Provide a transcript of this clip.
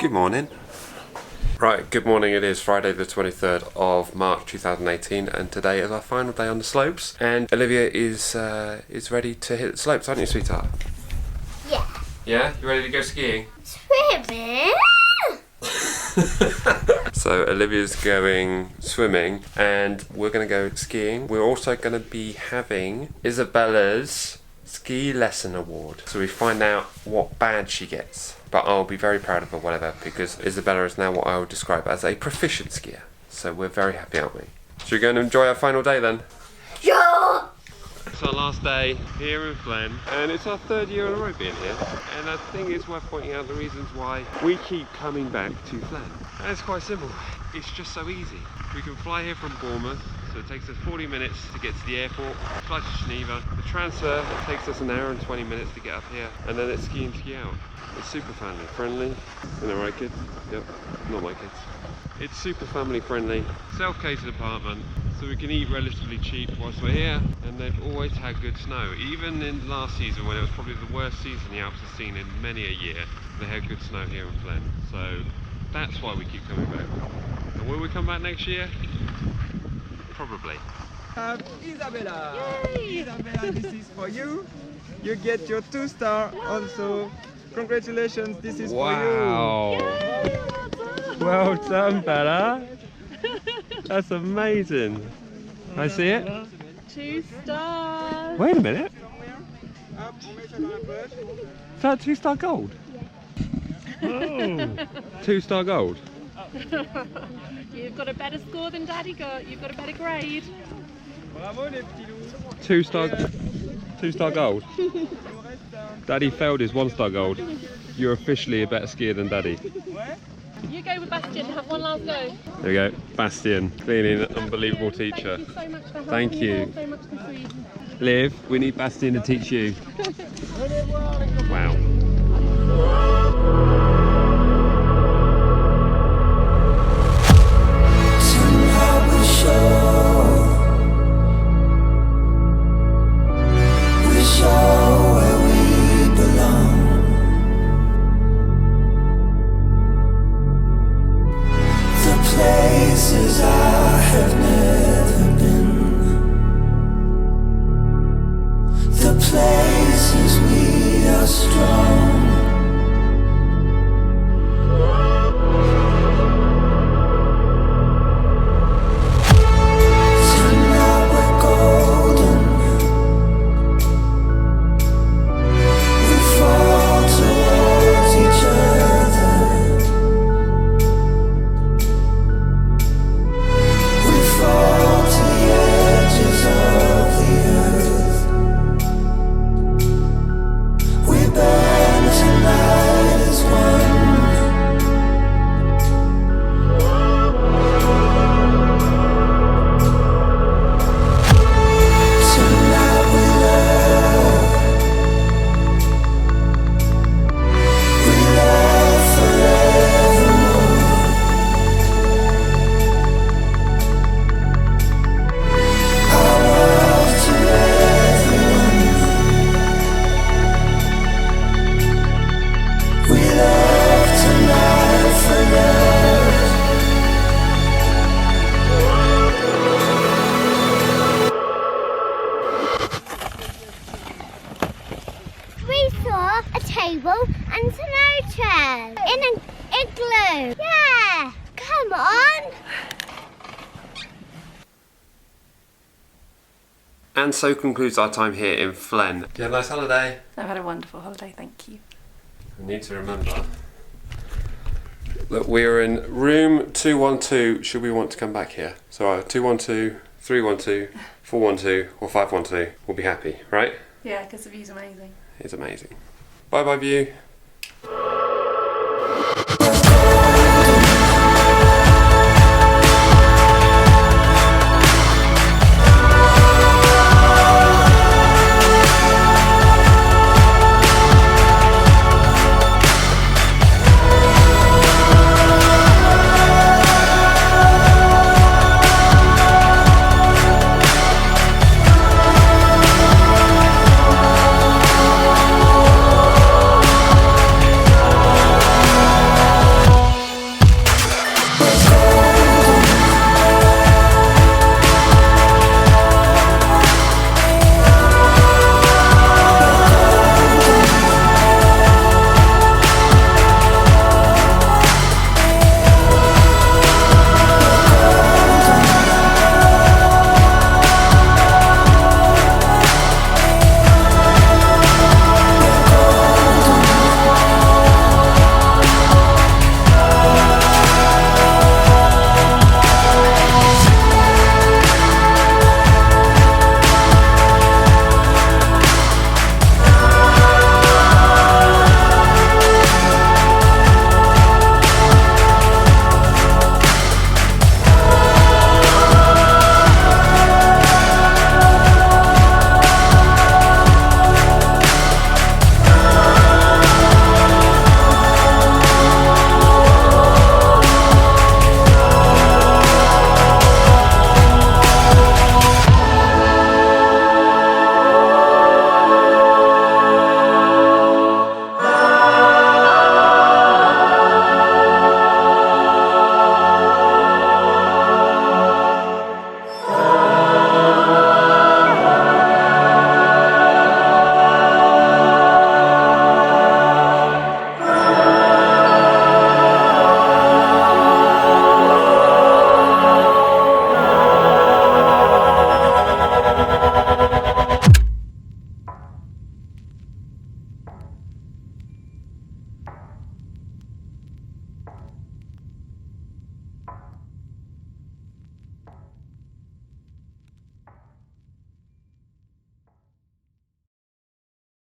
Good morning. Right, good morning. It is Friday the 23rd of March 2018 and today is our final day on the slopes and Olivia is ready to hit the slopes, aren't you, sweetheart? Yeah. Yeah? You ready to go skiing? Swimming? So Olivia's going swimming and we're going to go skiing. We're also going to be having Isabella's ski lesson award. So we find out what badge she gets. But I'll be very proud of her, whatever, because Isabella is now what I would describe as a proficient skier. So we're very happy, aren't we? Should we go and enjoy our final day then? Yeah. It's our last day here in Flaine, and it's our third year in a row being here. And I think it's worth pointing out the reasons why we keep coming back to Flaine. And it's quite simple. It's just so easy. We can fly here from Bournemouth, so it takes us 40 minutes to get to the airport, fly to Geneva. The transfer takes us an hour and 20 minutes to get up here, and then it's ski in, ski out. It's super family friendly. Isn't that right, kids? Yep, not my kids. It's super family friendly, self-catered apartment, so we can eat relatively cheap whilst we're here, and they've always had good snow. Even in last season, when it was probably the worst season the Alps have seen in many a year, they had good snow here in Flaine. So that's why we keep coming back. And will we come back next year? Probably. Isabella! Yay! Isabella, this is for you. You get your 2-star also. Congratulations, this is for you. Wow! Well done, Bella. That's amazing. Can I see it? 2 stars. Wait a minute. Is that 2-star gold? Oh. 2-star gold. You've got a better score than Daddy got. You've got a better grade. Bravo les petits loups. 2-star gold. Daddy failed his 1-star gold. You're officially a better skier than Daddy. You go with Bastian. Have one last go. There we go. Bastian, being an unbelievable teacher. Thank you so much for helping Thank me you. learn so much this week. Liv, we need Bastian to teach you. Wow. A table and snow chairs in an igloo. Yeah, come on. And so concludes our time here in Flaine. Did you have a nice holiday? I've had a wonderful holiday, thank you. We need to remember. Look, we're in room 212 should we want to come back here. So 212, 312, 412 or 512 we'll be happy, right? Yeah, because the view's amazing. It's amazing. Bye bye view.